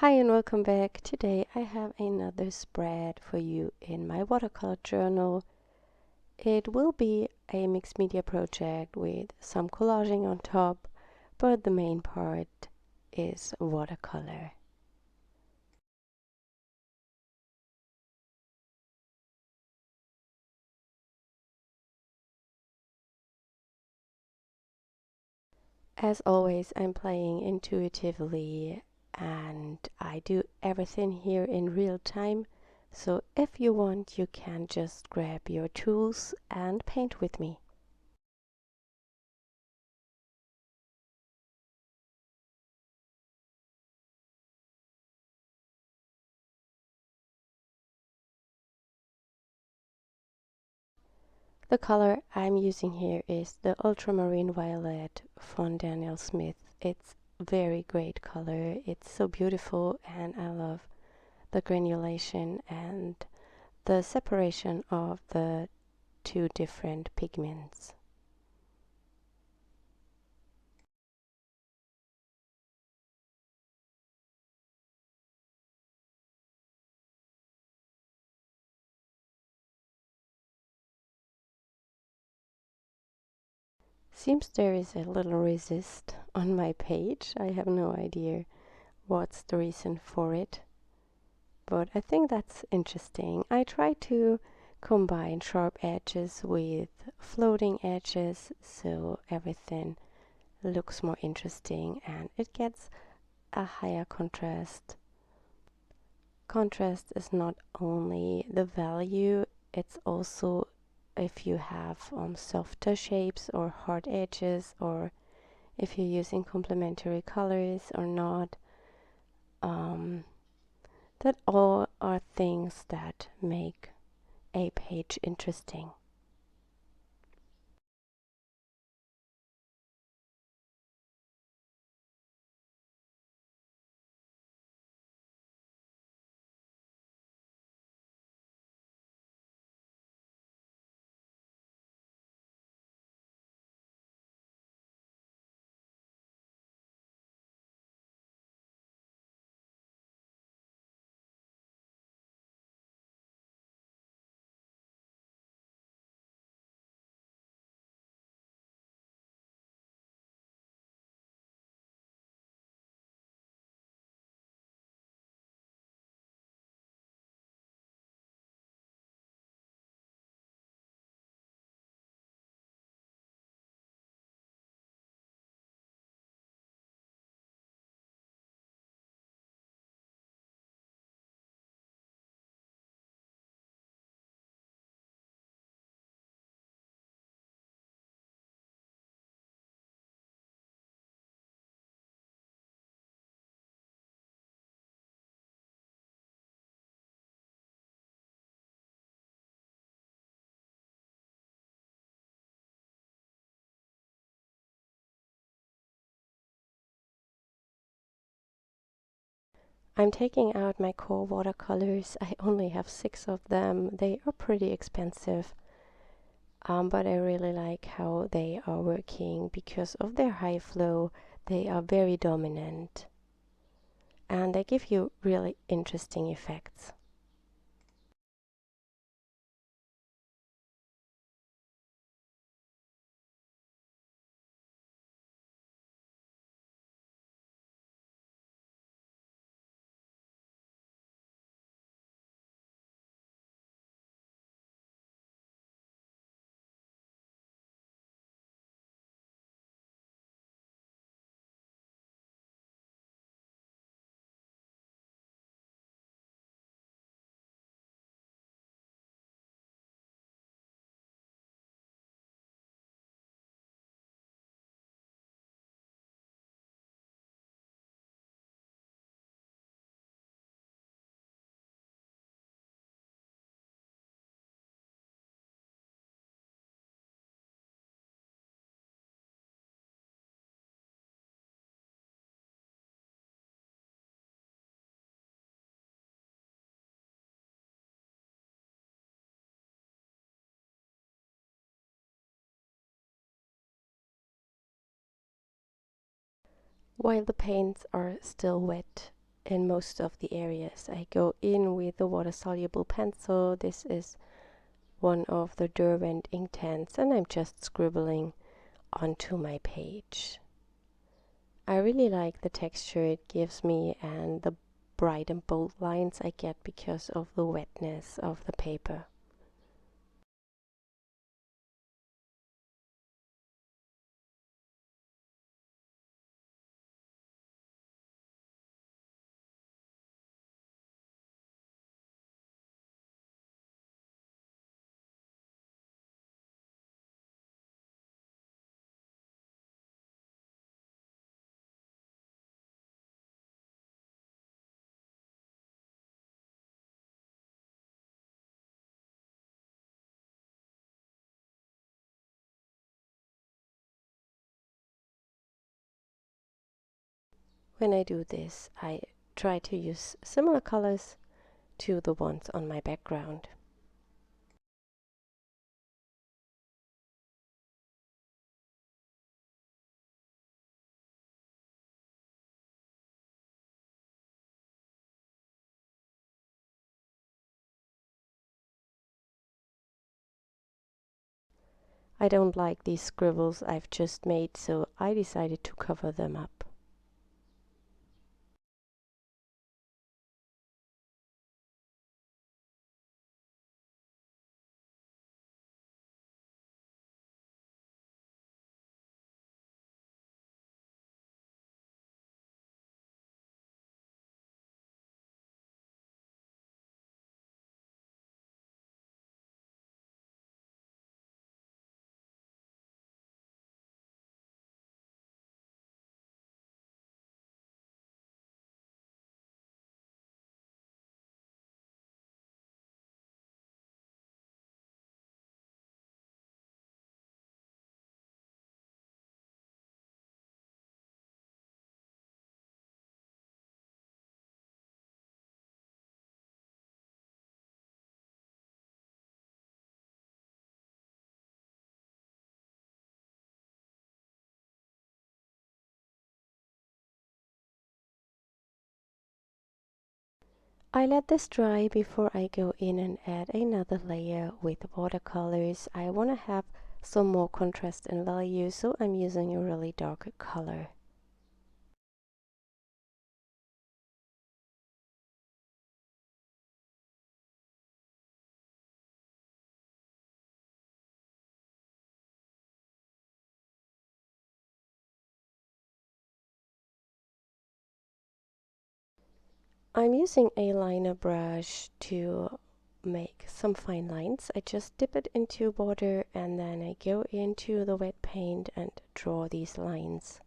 Hi and welcome back. Today I have another spread for you in my watercolor journal. It will be a mixed media project with some collaging on top, but the main part is watercolor. As always, I'm playing intuitively and I do everything here in real time. So if you want, you can just grab your tools and paint with me. The color I'm using here is the ultramarine violet von Daniel Smith. It's very great color. It's so beautiful and I love the granulation and the separation of the two different pigments. Seems there is a little resist on my page. I have no idea what's the reason for it, but I think that's interesting. I try to combine sharp edges with floating edges so everything looks more interesting and it gets a higher contrast. Contrast is not only the value, it's also if you have softer shapes or hard edges, or if you're using complementary colors or not. That all are things that make a page interesting. I'm taking out my core watercolors. I only have 6 of them. They are pretty expensive, but I really like how they are working because of their high flow. They are very dominant and they give you really interesting effects. While the paints are still wet, in most of the areas. I go in with the water-soluble pencil. This is one of the Derwent Inktense, and I'm just scribbling onto my page. I really like the texture it gives me and the bright and bold lines I get because of the wetness of the paper. When I do this, I try to use similar colors to the ones on my background. I don't like these scribbles I've just made, so I decided to cover them up. I let this dry before I go in and add another layer with watercolors. I want to have some more contrast and value, so I'm using a really dark color. I'm using a liner brush to make some fine lines. I just dip it into water and then I go into the wet paint and draw these lines.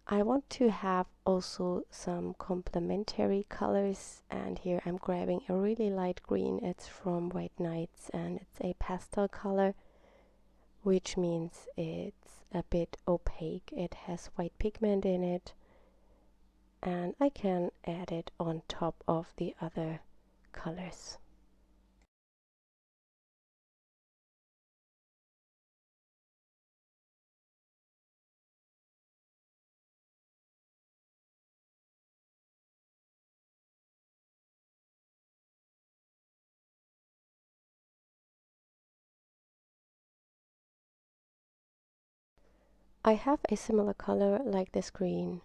I want to have also some complementary colors, and here I'm grabbing a really light green. It's from White Nights and it's a pastel color, which means it's a bit opaque. It has white pigment in it, and I can add it on top of the other colors. I have a similar color like this green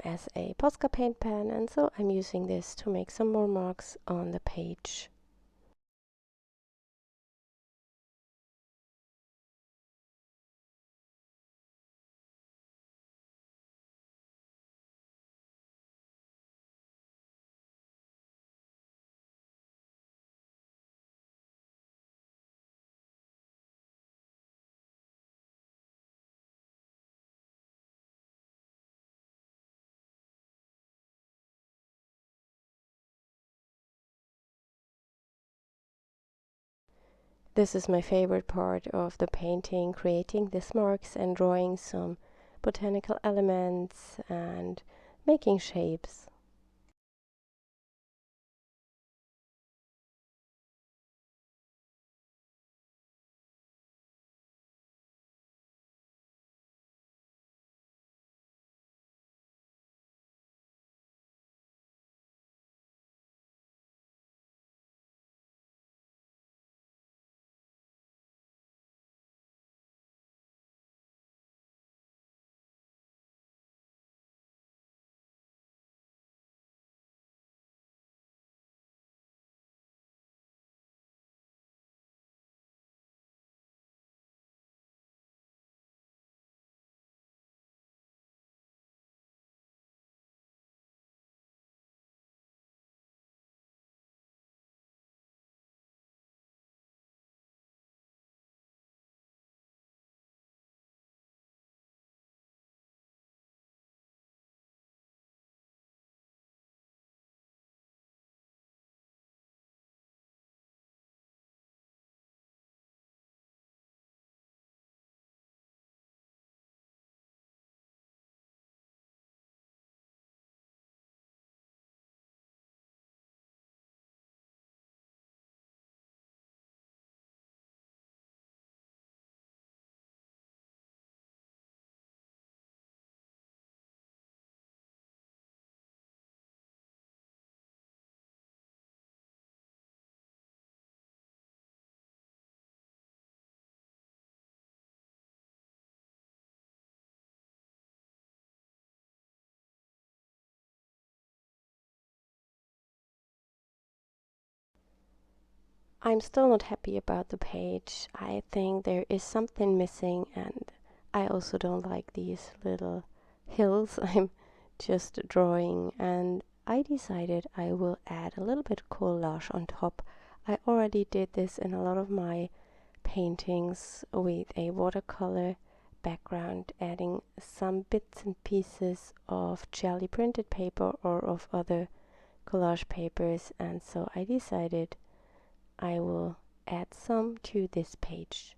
as a Posca paint pen, and so I'm using this to make some more marks on the page. This is my favorite part of the painting, creating these marks and drawing some botanical elements and making shapes. I'm still not happy about the page. I think there is something missing, and I also don't like these little hills I'm just drawing, and I decided I will add a little bit of collage on top. I already did this in a lot of my paintings with a watercolor background, adding some bits and pieces of jelly printed paper or of other collage papers, and so I decided I will add some to this page.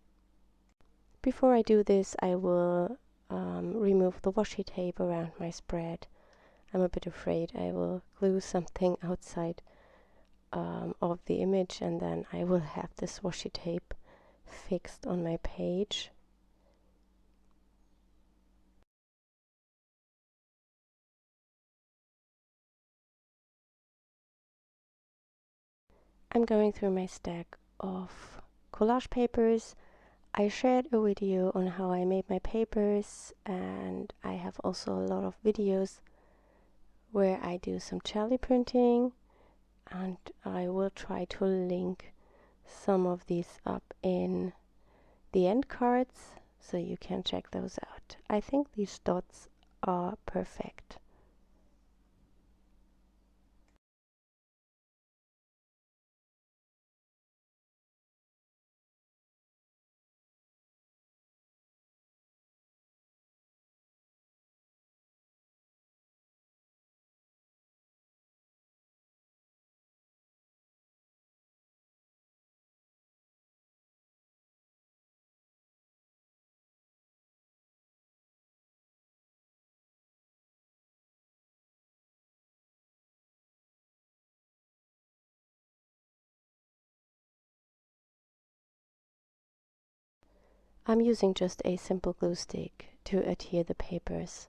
Before I do this, I will remove the washi tape around my spread. I'm a bit afraid I will glue something outside of the image, and then I will have this washi tape fixed on my page. I'm going through my stack of collage papers. I shared a video on how I made my papers, and I have also a lot of videos where I do some jelly printing, and I will try to link some of these up in the end cards so you can check those out. I think these dots are perfect. I'm using just a simple glue stick to adhere the papers.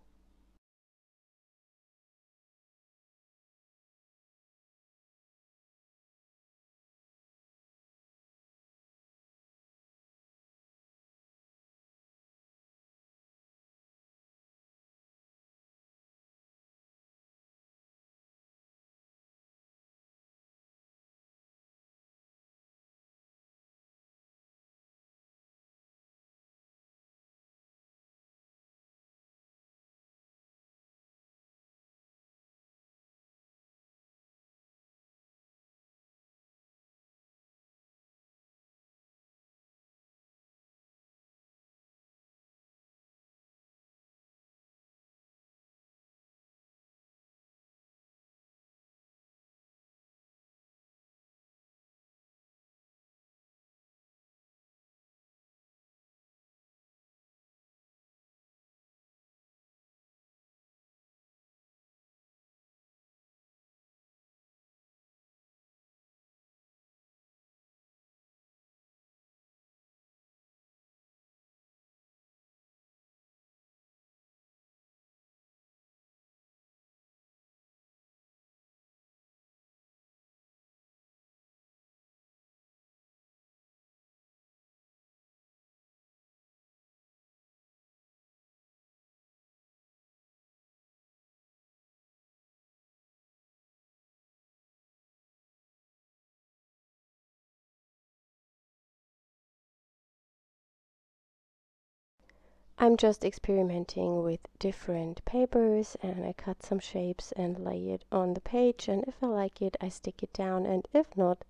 I'm just experimenting with different papers, and I cut some shapes and lay it on the page, and if I like it I stick it down, and if not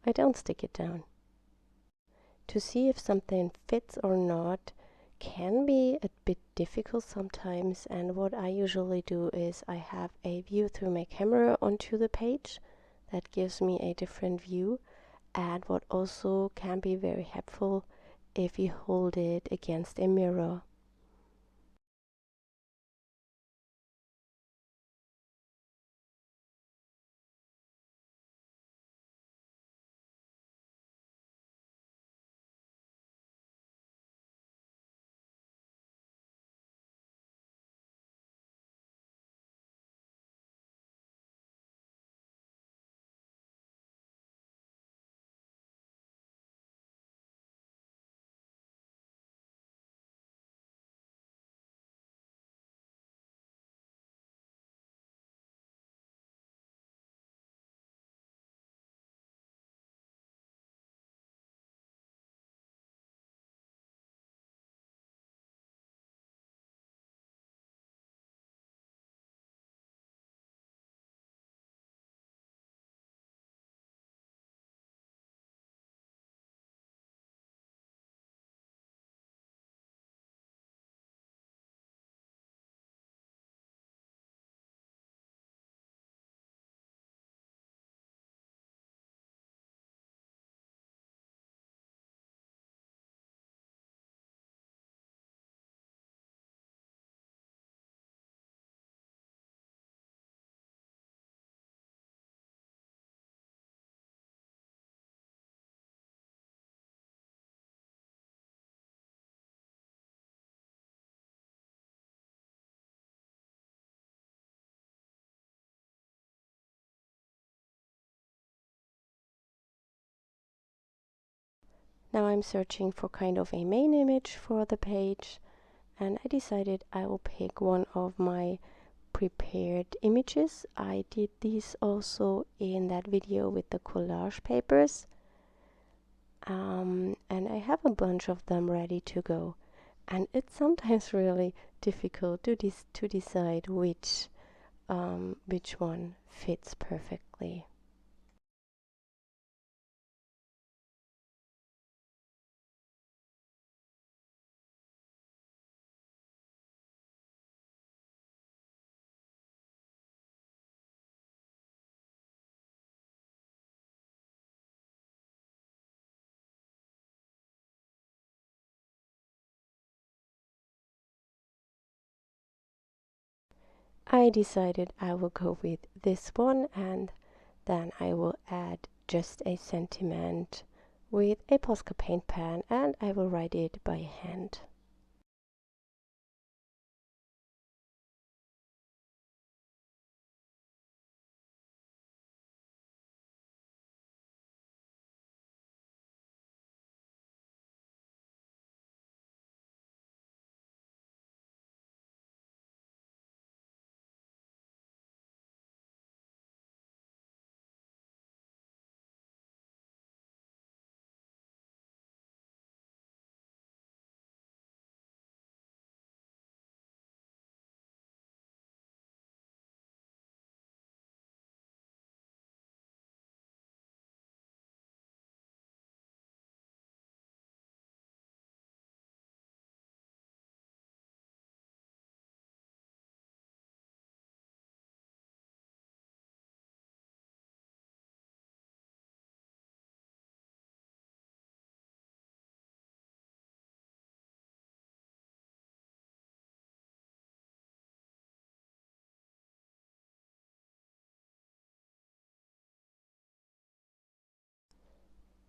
I don't stick it down. To see if something fits or not can be a bit difficult sometimes, and what I usually do is I have a view through my camera onto the page. That gives me a different view, and what also can be very helpful if you hold it against a mirror. Now I'm searching for kind of a main image for the page, and I decided I will pick one of my prepared images. I did these also in that video with the collage papers, and I have a bunch of them ready to go. And it's sometimes really difficult to decide which one fits perfectly. I decided I will go with this one, and then I will add just a sentiment with a Posca paint pen, and I will write it by hand.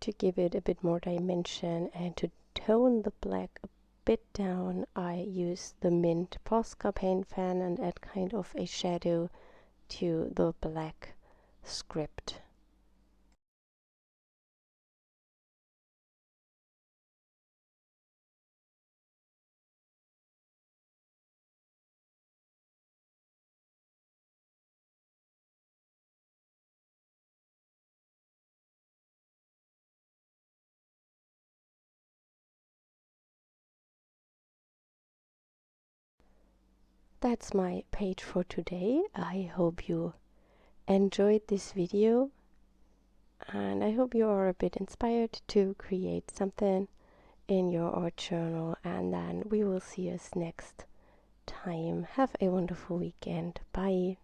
To give it a bit more dimension and to tone the black a bit down, I use the mint Posca paint pen and add kind of a shadow to the black script. That's my page for today. I hope you enjoyed this video, and I hope you are a bit inspired to create something in your art journal, and then we will see us next time. Have a wonderful weekend. Bye.